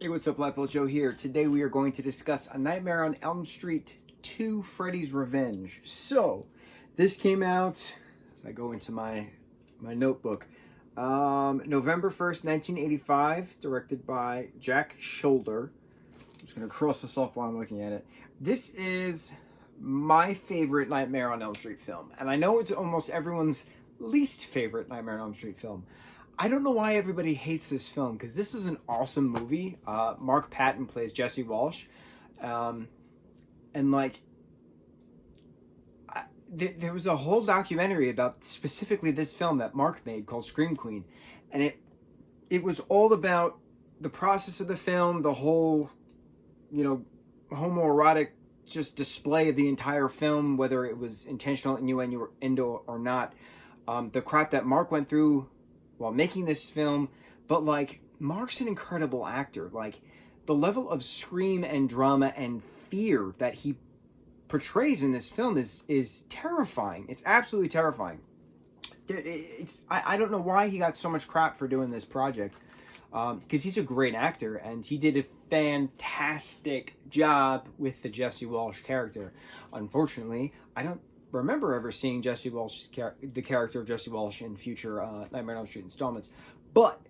Hey, what's up, lightboltjoe here. Today we are going to discuss A Nightmare on Elm Street 2, Freddy's Revenge. So, this came out, as I go into my notebook, November 1st, 1985, directed by Jack Shoulder. I'm just going to cross this off while I'm looking at it. This is my favorite Nightmare on Elm Street film, and I know it's almost everyone's least favorite Nightmare on Elm Street film. I don't know why everybody hates this film, because this is an awesome movie. Mark Patton plays Jesse Walsh. And like, there was a whole documentary about specifically this film that Mark made called Scream Queen. And it was all about the process of the film, the whole, homoerotic just display of the entire film, whether it was intentional innuendo or not. The crap that Mark went through while making this film, but like, Mark's an incredible actor. Like, the level of scream and drama and fear that he portrays in this film is terrifying. It's absolutely terrifying. I don't know why he got so much crap for doing this project, because he's a great actor and he did a fantastic job with the Jesse Walsh character. Unfortunately, I don't remember ever seeing the character of Jesse Walsh in future Nightmare on Elm Street installments. But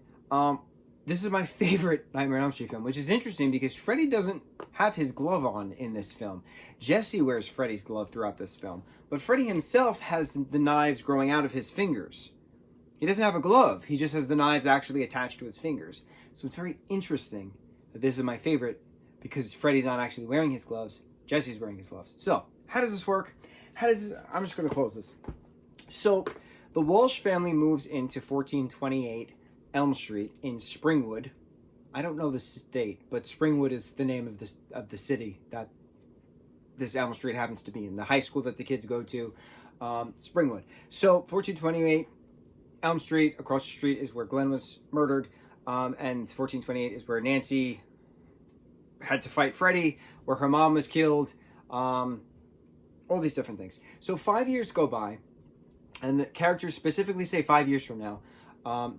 this is my favorite Nightmare on Elm Street film, which is interesting because Freddy doesn't have his glove on in this film. Jesse wears Freddy's glove throughout this film, but Freddy himself has the knives growing out of his fingers. He doesn't have a glove. He just has the knives actually attached to his fingers. So it's very interesting that this is my favorite because Freddy's not actually wearing his gloves. Jesse's wearing his gloves. So how does this work? I'm just going to close this. So, the Walsh family moves into 1428 Elm Street in Springwood. I don't know the state, but Springwood is the name of the city that this Elm Street happens to be in. The high school that the kids go to, Springwood. So, 1428 Elm Street, across the street is where Glenn was murdered, and 1428 is where Nancy had to fight Freddy, where her mom was killed, all these different things. So 5 years go by, and the characters specifically say 5 years from now,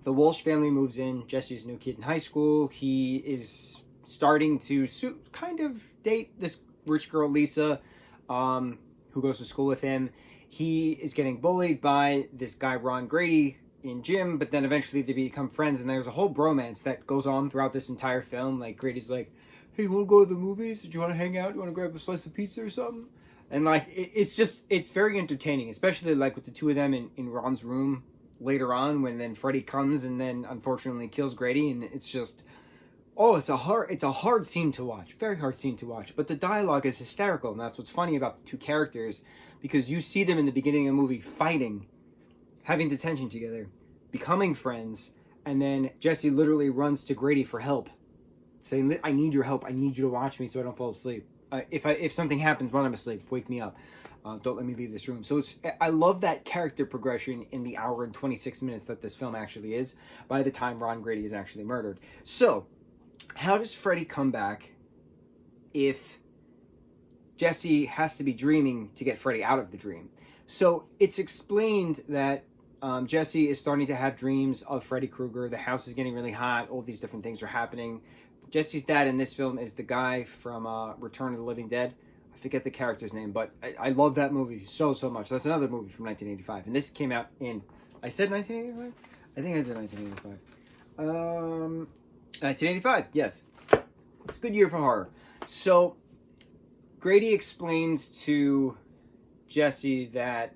the Walsh family moves in. Jesse's a new kid in high school. He is starting to kind of date this rich girl, Lisa, who goes to school with him. He is getting bullied by this guy, Ron Grady, in gym, but then eventually they become friends, and there's a whole bromance that goes on throughout this entire film. Like, Grady's like, hey, you want to go to the movies? Do you want to hang out? You want to grab a slice of pizza or something? And like, it's very entertaining, especially like with the two of them in Ron's room later on, when then Freddy comes and then unfortunately kills Grady, and it's just, it's a hard scene to watch, very hard scene to watch. But the dialogue is hysterical, and that's what's funny about the two characters, because you see them in the beginning of the movie fighting, having detention together, becoming friends, and then Jesse literally runs to Grady for help, saying, I need your help, I need you to watch me so I don't fall asleep. If something happens while I'm asleep, wake me up. Don't let me leave this room. So I love that character progression in the hour and 26 minutes that this film actually is, by the time Ron Grady is actually murdered. So, how does Freddy come back if Jesse has to be dreaming to get Freddy out of the dream? So, it's explained that Jesse is starting to have dreams of Freddy Krueger. The house is getting really hot. All these different things are happening. Jesse's dad in this film is the guy from Return of the Living Dead. I forget the character's name, but I love that movie so much. That's another movie from 1985. And this came out in, I said 1985? I think I said 1985. 1985, yes. It's a good year for horror. So, Grady explains to Jesse that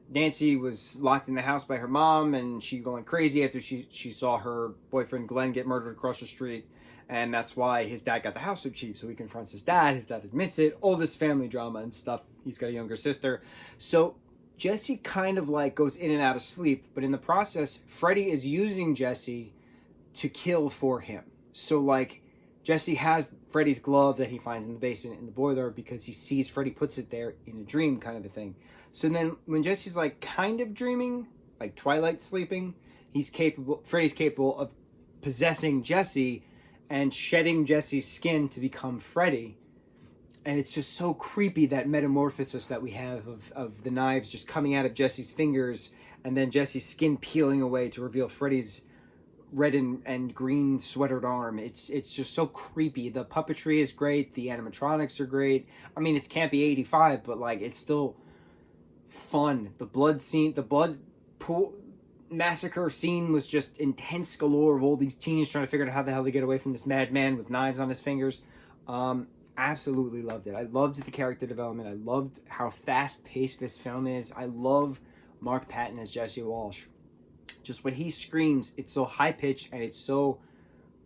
Nancy was locked in the house by her mom, and she going crazy after she saw her boyfriend Glenn get murdered across the street, and that's why his dad got the house so cheap. So he confronts his dad admits it, all this family drama and stuff. He's got a younger sister. So Jesse kind of like goes in and out of sleep, but in the process, Freddy is using Jesse to kill for him. So like, Jesse has Freddy's glove that he finds in the basement in the boiler because he sees Freddy puts it there in a dream, kind of a thing. So then when Jesse's like kind of dreaming, like twilight sleeping, Freddy's capable of possessing Jesse and shedding Jesse's skin to become Freddy. And it's just so creepy, that metamorphosis that we have of the knives just coming out of Jesse's fingers, and then Jesse's skin peeling away to reveal Freddy's red and green sweatered arm. It's just so creepy. The puppetry is great. The animatronics are great. I mean, it's campy 85, but like it's still fun. The blood scene, the blood pool massacre scene was just intense galore of all these teens trying to figure out how the hell to get away from this madman with knives on his fingers. Absolutely loved it. I loved the character development. I loved how fast-paced this film is. I love Mark Patton as Jesse Walsh. Just when he screams, it's so high-pitched and it's so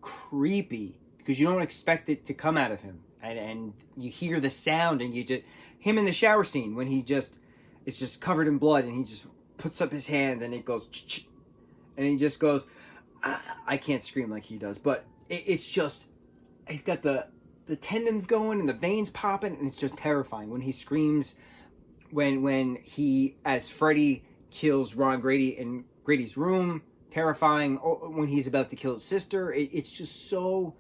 creepy because you don't expect it to come out of him. And you hear the sound, and you just... Him in the shower scene when it's just covered in blood, and he just puts up his hand and it goes... And he just goes... I can't scream like he does, but it's just... He's got the tendons going and the veins popping, and it's just terrifying when he screams when he, as Freddy, kills Ron Grady in Grady's room. Terrifying when he's about to kill his sister. It's just so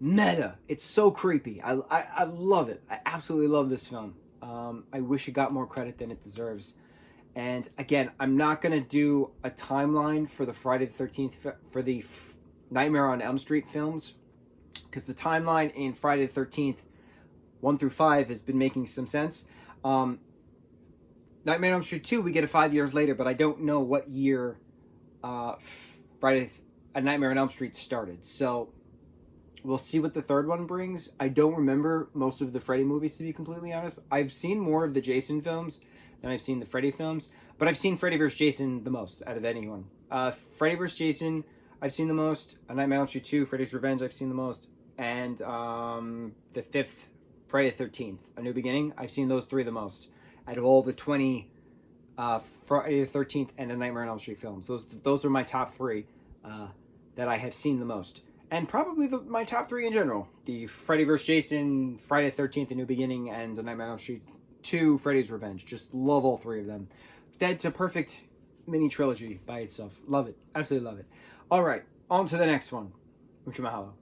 meta. It's so creepy. I love it. I absolutely love this film. I wish it got more credit than it deserves. And again, I'm not going to do a timeline for the Friday the 13th, for the Nightmare on Elm Street films, because the timeline in Friday the 13th 1 through 5 has been making some sense. Nightmare on Elm Street 2 we get it 5 years later, but I don't know what year A Nightmare on Elm Street started. So we'll see what the third one brings. I don't remember most of the Freddy movies, to be completely honest. I've seen more of the Jason films than I've seen the Freddy films, but I've seen Freddy vs. Jason the most out of anyone. Freddy vs. Jason I've seen the most. A Nightmare on Elm Street 2, Freddy's Revenge I've seen the most. And the fifth, Friday the 13th, A New Beginning, I've seen those three the most. Out of all the 20 Friday the 13th and A Nightmare on Elm Street films. Those are my top three that I have seen the most. And probably my top three in general. The Freddy vs. Jason, Friday the 13th, A New Beginning, and A Nightmare on Elm Street 2, Freddy's Revenge. Just love all three of them. That's a perfect mini trilogy by itself. Love it. Absolutely love it. All right, on to the next one. Mucho mahalo.